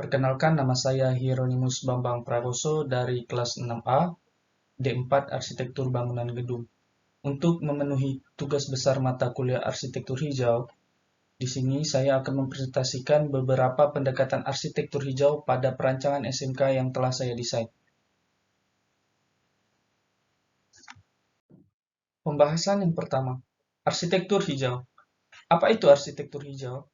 Perkenalkan, nama saya Hieronymus Bambang Prakoso dari kelas 6A, D4 Arsitektur Bangunan Gedung. Untuk memenuhi tugas besar mata kuliah arsitektur hijau, di sini saya akan mempresentasikan beberapa pendekatan arsitektur hijau pada perancangan SMK yang telah saya desain. Pembahasan yang pertama, arsitektur hijau. Apa itu arsitektur hijau?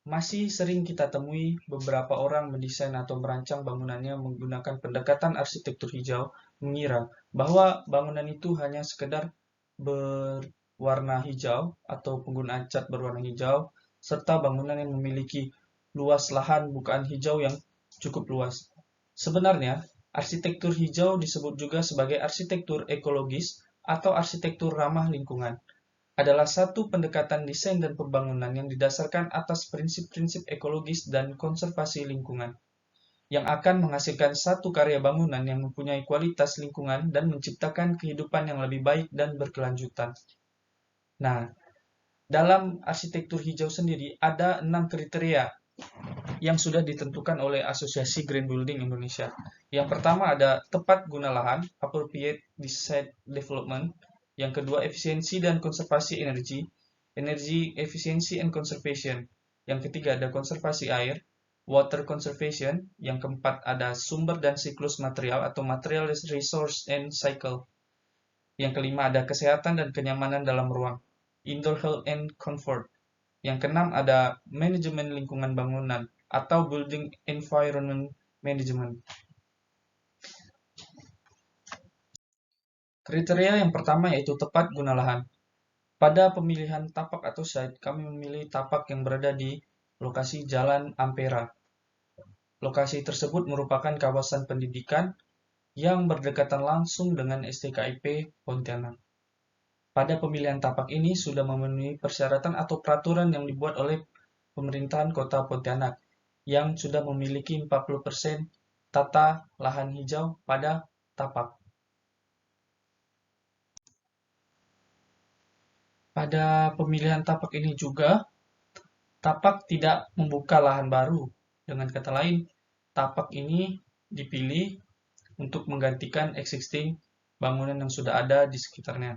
Masih sering kita temui beberapa orang mendesain atau merancang bangunannya menggunakan pendekatan arsitektur hijau, mengira bahwa bangunan itu hanya sekedar berwarna hijau atau penggunaan cat berwarna hijau, serta bangunan yang memiliki luas lahan bukaan hijau yang cukup luas. Sebenarnya, arsitektur hijau disebut juga sebagai arsitektur ekologis atau arsitektur ramah lingkungan, adalah satu pendekatan desain dan pembangunan yang didasarkan atas prinsip-prinsip ekologis dan konservasi lingkungan, yang akan menghasilkan satu karya bangunan yang mempunyai kualitas lingkungan dan menciptakan kehidupan yang lebih baik dan berkelanjutan. Nah, dalam arsitektur hijau sendiri ada 6 kriteria yang sudah ditentukan oleh Asosiasi Green Building Indonesia. Yang pertama ada tepat guna lahan, appropriate site development. Yang kedua, efisiensi dan konservasi energi, energy efficiency and conservation. Yang ketiga ada konservasi air, water conservation. Yang keempat ada sumber dan siklus material atau material resource and cycle. Yang kelima ada kesehatan dan kenyamanan dalam ruang, indoor health and comfort. Yang keenam ada manajemen lingkungan bangunan atau building environment management. Kriteria yang pertama yaitu tepat guna lahan. Pada pemilihan tapak atau site, kami memilih tapak yang berada di lokasi Jalan Ampera. Lokasi tersebut merupakan kawasan pendidikan yang berdekatan langsung dengan STKIP Pontianak. Pada pemilihan tapak ini sudah memenuhi persyaratan atau peraturan yang dibuat oleh pemerintahan Kota Pontianak yang sudah memiliki 40% tata lahan hijau pada tapak. Pada pemilihan tapak ini juga, tapak tidak membuka lahan baru. Dengan kata lain, tapak ini dipilih untuk menggantikan existing bangunan yang sudah ada di sekitarnya.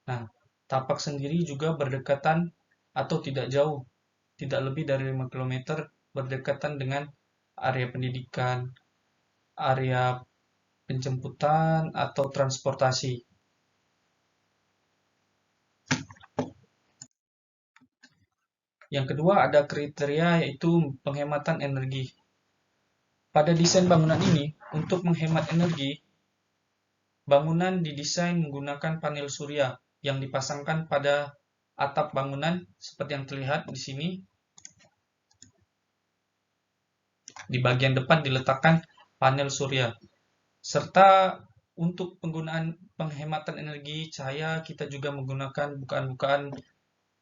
Nah, tapak sendiri juga berdekatan atau tidak jauh, tidak lebih dari 5 km berdekatan dengan area pendidikan, area penjemputan, atau transportasi. Yang kedua ada kriteria yaitu penghematan energi. Pada desain bangunan ini, untuk menghemat energi, bangunan didesain menggunakan panel surya yang dipasangkan pada atap bangunan seperti yang terlihat di sini. Di bagian depan diletakkan panel surya. Serta untuk penggunaan penghematan energi cahaya, kita juga menggunakan bukaan-bukaan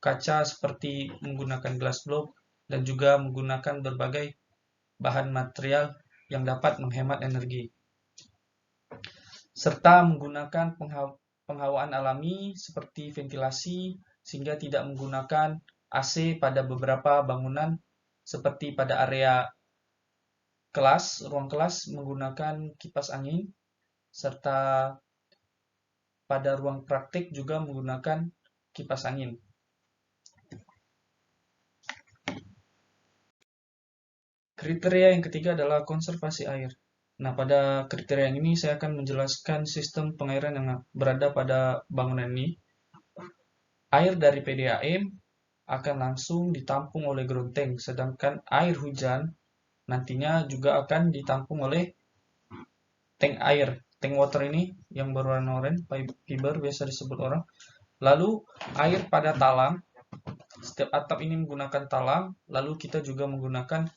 kaca seperti menggunakan glass block dan juga menggunakan berbagai bahan material yang dapat menghemat energi. Serta menggunakan penghawaan alami seperti ventilasi sehingga tidak menggunakan AC pada beberapa bangunan seperti pada area kelas, ruang kelas menggunakan kipas angin, serta pada ruang praktik juga menggunakan kipas angin. Kriteria yang ketiga adalah konservasi air. Nah, pada kriteria ini saya akan menjelaskan sistem pengairan yang berada pada bangunan ini. Air dari PDAM akan langsung ditampung oleh ground tank, sedangkan air hujan nantinya juga akan ditampung oleh tank air, tank water ini yang berwarna oranye, fiber biasa disebut orang. Lalu air pada talang, setiap atap ini menggunakan talang, lalu kita juga menggunakan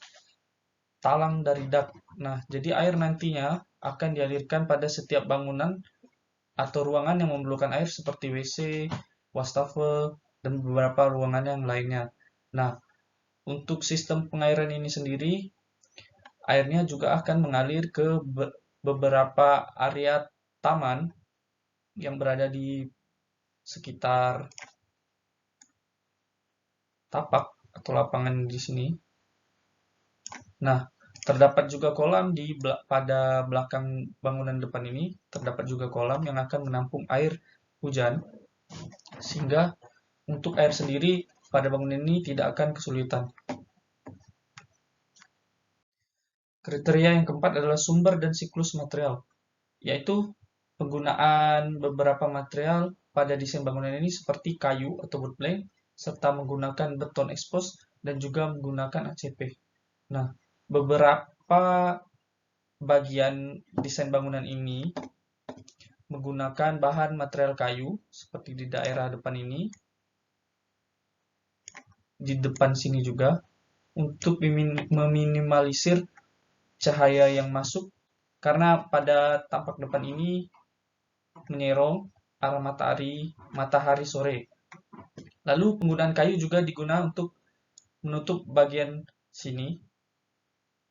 talang dari dak. Nah, jadi air nantinya akan dialirkan pada setiap bangunan atau ruangan yang memerlukan air seperti WC, wastafel, dan beberapa ruangan yang lainnya. Nah, untuk sistem pengairan ini sendiri, airnya juga akan mengalir ke beberapa area taman yang berada di sekitar tapak atau lapangan di sini. Nah, terdapat juga kolam pada belakang bangunan depan ini, terdapat juga kolam yang akan menampung air hujan, sehingga untuk air sendiri pada bangunan ini tidak akan kesulitan. Kriteria yang keempat adalah sumber dan siklus material, yaitu penggunaan beberapa material pada desain bangunan ini seperti kayu atau wood plank, serta menggunakan beton expose dan juga menggunakan ACP. Nah, beberapa bagian desain bangunan ini menggunakan bahan material kayu, seperti di daerah depan ini, di depan sini juga, untuk meminimalisir cahaya yang masuk, karena pada tampak depan ini menyerong arah matahari sore. Lalu penggunaan kayu juga digunakan untuk menutup bagian sini,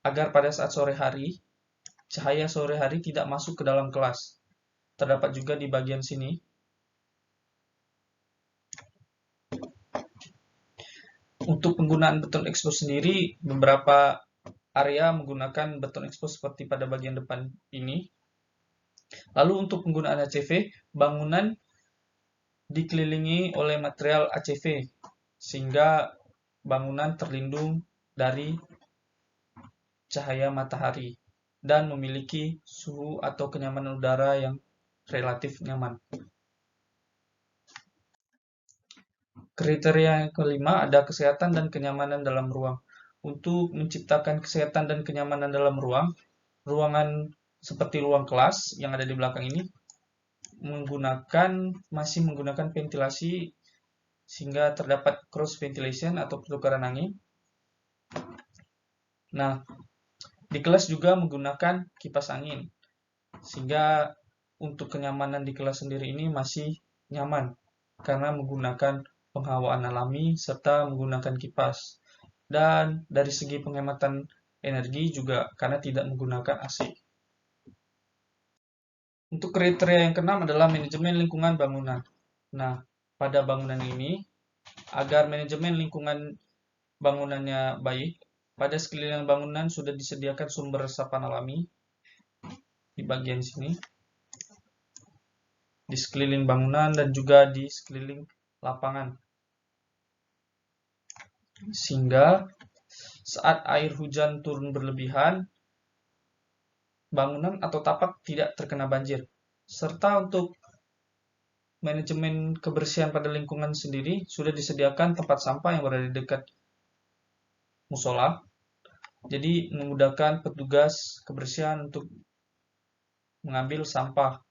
agar pada saat sore hari, cahaya sore hari tidak masuk ke dalam kelas. Terdapat juga di bagian sini. Untuk penggunaan beton expose sendiri, beberapa area menggunakan beton expose seperti pada bagian depan ini. Lalu untuk penggunaan ACV, bangunan dikelilingi oleh material ACV, sehingga bangunan terlindung dari cahaya matahari dan memiliki suhu atau kenyamanan udara yang relatif nyaman. Kriteria yang kelima ada kesehatan dan kenyamanan dalam ruang. Untuk menciptakan kesehatan dan kenyamanan dalam ruangan seperti ruang kelas yang ada di belakang ini masih menggunakan ventilasi sehingga terdapat cross ventilation atau pertukaran angin. Nah, di kelas juga menggunakan kipas angin, sehingga untuk kenyamanan di kelas sendiri ini masih nyaman karena menggunakan penghawaan alami serta menggunakan kipas. Dan dari segi penghematan energi juga karena tidak menggunakan AC. Untuk kriteria yang keenam adalah manajemen lingkungan bangunan. Nah, pada bangunan ini, agar manajemen lingkungan bangunannya baik, pada sekeliling bangunan sudah disediakan sumber resapan alami di bagian sini, di sekeliling bangunan dan juga di sekeliling lapangan. Sehingga saat air hujan turun berlebihan, bangunan atau tapak tidak terkena banjir. Serta untuk manajemen kebersihan pada lingkungan sendiri sudah disediakan tempat sampah yang berada di dekat musola. Jadi memudahkan petugas kebersihan untuk mengambil sampah.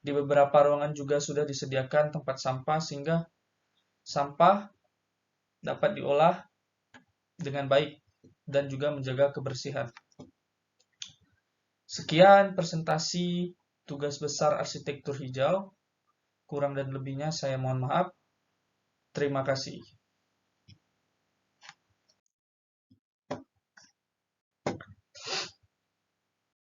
Di beberapa ruangan juga sudah disediakan tempat sampah sehingga sampah dapat diolah dengan baik dan juga menjaga kebersihan. Sekian presentasi tugas besar arsitektur hijau. Kurang dan lebihnya saya mohon maaf. Terima kasih.